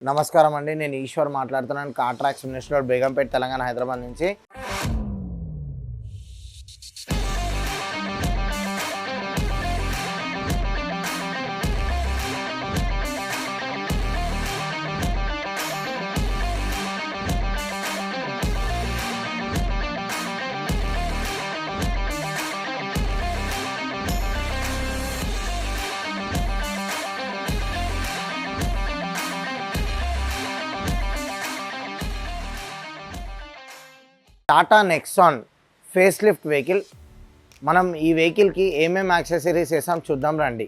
నమస్కారం అండి, నేను ఈశ్వర్ మాట్లాడుతున్నాను. కాట్రాక్స్ ఇన్వెస్టర్ బేగంపేట, తెలంగాణ, హైదరాబాద్ నుంచి. Tata Nexon face lift vehicle. మనం ఈ వెహికల్కి ఏమేమి యాక్సెసరీస్ వేసాం చూద్దాం రండి.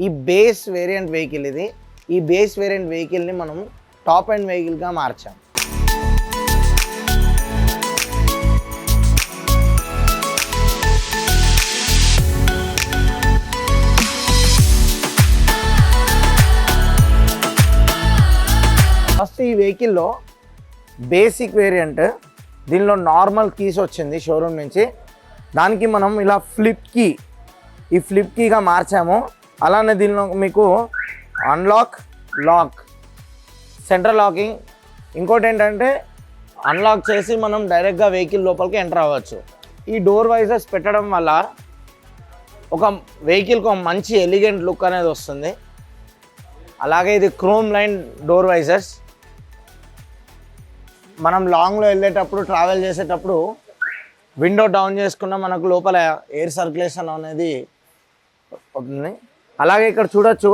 ఈ బేస్ వేరియంట్ వెహికల్ ఇది. ఈ బేస్ వేరియంట్ వెహికల్ని మనం టాప్ అండ్ వెహికల్గా మార్చాం. ఫస్ట్ ఈ వెహికల్లో బేసిక్ వేరియంట్, దీనిలో నార్మల్ కీస్ వచ్చింది షోరూమ్ నుంచి. దానికి మనం ఇలా ఈ ఫ్లిప్ కీగా మార్చాము. అలానే దీనిలో మీకు అన్లాక్, లాక్, సెంట్రల్ లాకింగ్. ఇంకోటి ఏంటంటే అన్లాక్ చేసి మనం డైరెక్ట్గా వెహికల్ లోపలికి ఎంటర్ అవ్వచ్చు. ఈ డోర్ వైజర్స్ పెట్టడం వల్ల ఒక వెహికల్కి ఒక మంచి ఎలిగెంట్ లుక్ అనేది వస్తుంది. అలాగే ఇది క్రోమ్ లైన్ డోర్ వైజర్స్. మనం లాంగ్లో వెళ్ళేటప్పుడు, ట్రావెల్ చేసేటప్పుడు విండో డౌన్ చేసుకున్న మనకు లోపల ఎయిర్ సర్క్యులేషన్ అనేది అవుతుంది. అలాగే ఇక్కడ చూడొచ్చు,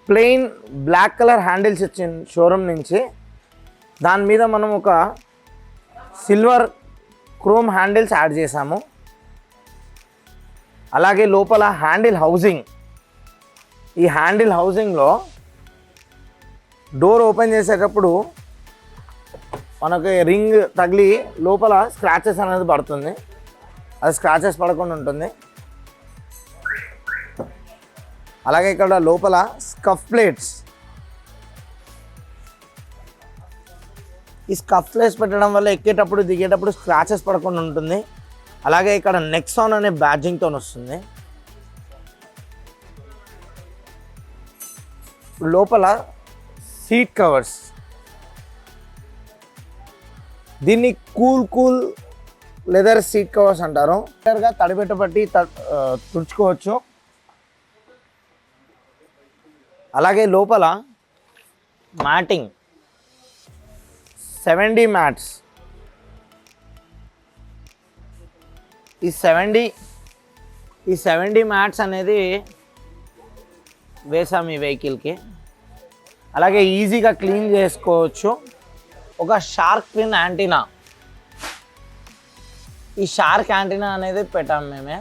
ప్లెయిన్ బ్లాక్ కలర్ హ్యాండిల్స్ ఇచ్చింది షోరూమ్ నుంచి. దాని మీద మనం ఒక సిల్వర్ క్రోమ్ హ్యాండిల్స్ యాడ్ చేసాము. అలాగే లోపల హ్యాండిల్ హౌసింగ్, ఈ హ్యాండిల్ హౌసింగ్లో డోర్ ఓపెన్ చేసేటప్పుడు మనకి రింగ్ తగిలి లోపల స్క్రాచెస్ అనేది పడుతుంది. అది స్క్రాచెస్ పడకుండా ఉంటుంది. అలాగే ఇక్కడ లోపల స్కఫ్ ప్లేట్స్, ఈ స్కఫ్ ప్లేట్స్ పెట్టడం వల్ల ఎక్కేటప్పుడు దిగేటప్పుడు స్క్రాచెస్ పడకుండా ఉంటుంది. అలాగే ఇక్కడ నెక్సాన్ అనే బ్యాడ్జింగ్తో వస్తుంది. లోపల సీట్ కవర్స్, దీన్ని కూల్ లెదర్ సీట్ కవర్స్ అంటారు. క్లియర్గా తడిపెట్టబట్టి తుడుచుకోవచ్చు. అలాగే లోపల మ్యాటింగ్ 70 మ్యాట్స్. ఈ 70 మ్యాట్స్ అనేది వేసాం ఈ వెహికల్కి. అలాగే ఈజీగా క్లీన్ చేసుకోవచ్చు. ఒక షార్క్ ఫిన్ యాంటీనా, ఈ షార్క్ యాంటీనా అనేది పెట్టాము మేమే.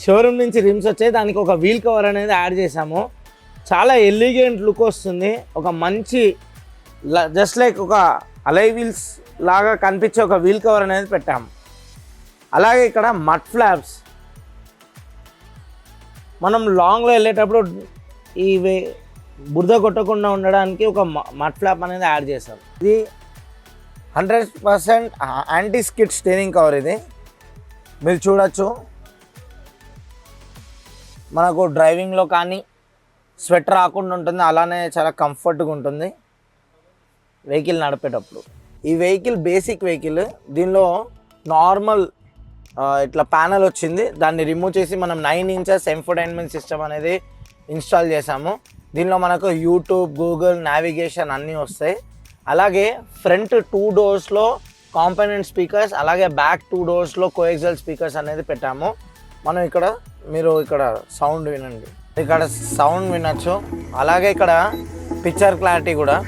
షోరూమ్ నుంచి రిమ్స్ వచ్చాయి, దానికి ఒక వీల్ కవర్ అనేది యాడ్ చేసాము. చాలా ఎలిగెంట్ లుక్ వస్తుంది. ఒక మంచి జస్ట్ లైక్ ఒక అలై వీల్స్ లాగా కనిపించే ఒక వీల్ కవర్ అనేది పెట్టాము. అలాగే ఇక్కడ మడ్ ఫ్లాప్స్, మనం లాంగ్లో వెళ్ళేటప్పుడు ఈ బురద కొట్టకుండా ఉండడానికి ఒక మడ్ ఫ్లాప్ అనేది యాడ్ చేసాం. ఇది 100% యాంటీ స్కిడ్ స్టీరింగ్ కవర్. ఇది మీరు చూడొచ్చు. మనకు డ్రైవింగ్లో కానీ స్వెట్ రాకుండా ఉంటుంది. అలానే చాలా కంఫర్ట్గా ఉంటుంది వెహికల్ నడిపేటప్పుడు. ఈ వెహికల్ బేసిక్ వెహికల్. దీనిలో నార్మల్ ఇట్లా ప్యానల్ వచ్చింది. దాన్ని రిమూవ్ చేసి మనం 9 ఇంచెస్ ఇన్ఫోటైన్మెంట్ సిస్టమ్ అనేది ఇన్స్టాల్ చేసాము. దీనిలో మనకు యూట్యూబ్, గూగుల్, నావిగేషన్ అన్నీ వస్తాయి. అలాగే ఫ్రంట్ 2 డోర్స్లో కాంపోనెంట్ స్పీకర్స్, అలాగే బ్యాక్ 2 డోర్స్లో కోఎక్సెల్ స్పీకర్స్ అనేది పెట్టాము. మనం మీరు ఇక్కడ సౌండ్ వినండి. ఇక్కడ సౌండ్ వినొచ్చు. అలాగే ఇక్కడ పిక్చర్ క్లారిటీ కూడా.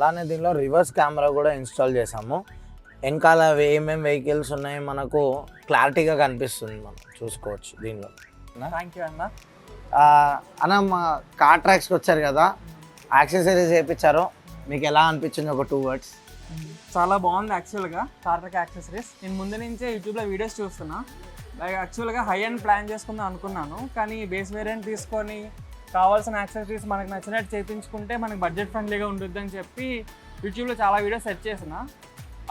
అలానే దీనిలో రివర్స్ కెమెరా కూడా ఇన్స్టాల్ చేసాము. వెనకాల ఏమేమి వెహికల్స్ ఉన్నాయి మనకు క్లారిటీగా కనిపిస్తుంది, మనం చూసుకోవచ్చు దీనిలో. థ్యాంక్ యూ అన్న. అన్న మా కార్ ట్రాక్స్కి వచ్చారు కదా, యాక్సెసరీస్ వేయించారు, మీకు ఎలా అనిపించింది ఒక 2 words? చాలా బాగుంది యాక్చువల్గా కార్ ట్రాక్ యాక్సెసరీస్. నేను ముందు నుంచే యూట్యూబ్లో వీడియోస్ చూస్తున్నా. లైక్ యాక్చువల్గా హై అండ్ ప్లాన్ చేసుకుందాం అనుకున్నాను, కానీ బేస్ వేరియంట్ తీసుకొని కావాల్సిన యాక్సెసరీస్ మనకు నచ్చినట్టు చేయించుకుంటే మనకి బడ్జెట్ ఫ్రెండ్లీగా ఉంటుంది అని చెప్పి యూట్యూబ్లో చాలా వీడియోస్ సెర్చ్ చేసిన.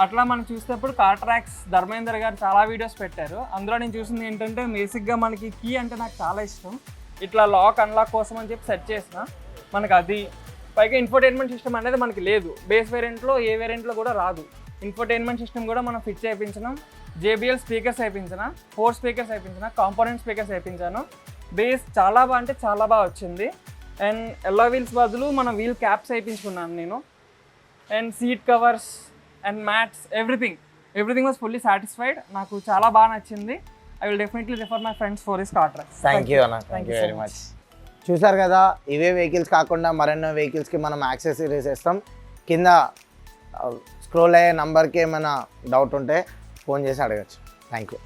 అట్లా మనం చూసేటప్పుడు కార్ ట్రాక్స్ ధర్మేందర్ గారు చాలా వీడియోస్ పెట్టారు. అందులో నేను చూసింది ఏంటంటే బేసిక్గా మనకి కీ అంటే నాకు చాలా ఇష్టం. ఇట్లా లాక్ అన్లాక్ కోసం అని చెప్పి సెర్చ్ చేసిన, మనకు అది పైగా ఇన్ఫోటైన్మెంట్ సిస్టమ్ అనేది మనకి లేదు. బేస్ వేరియంట్లో ఏ వేరియంట్లో కూడా రాదు. ఇన్ఫోటైన్మెంట్ సిస్టమ్ కూడా మనం ఫిట్ చేయించినాం. JBL స్పీకర్స్ వేయించిన, 4 స్పీకర్స్ వేయించిన, కాంపోనెంట్ స్పీకర్స్ వేయించాను. బేస్ చాలా బాగా అంటే చాలా బాగా వచ్చింది. అండ్ ఎల్లో వీల్స్ బదులు మన వీల్ క్యాప్స్ వేయించుకున్నాను నేను. And seat covers and mats everything was fully satisfied. నాకు చాలా బాగా నచ్చింది. I will definitely refer my friends for this car track. Thank you అన్న, థ్యాంక్ యూ వెరీ మచ్. చూసారు కదా, ఇవే వెహికల్స్ కాకుండా మరెన్నో వెహికల్స్కి మనం యాక్సెసరీస్ ఇస్తాం. కింద స్క్రోల్ అయ్యే నంబర్కి ఏమైనా డౌట్ ఉంటే ఫోన్ చేసి అడగచ్చు. Thank you.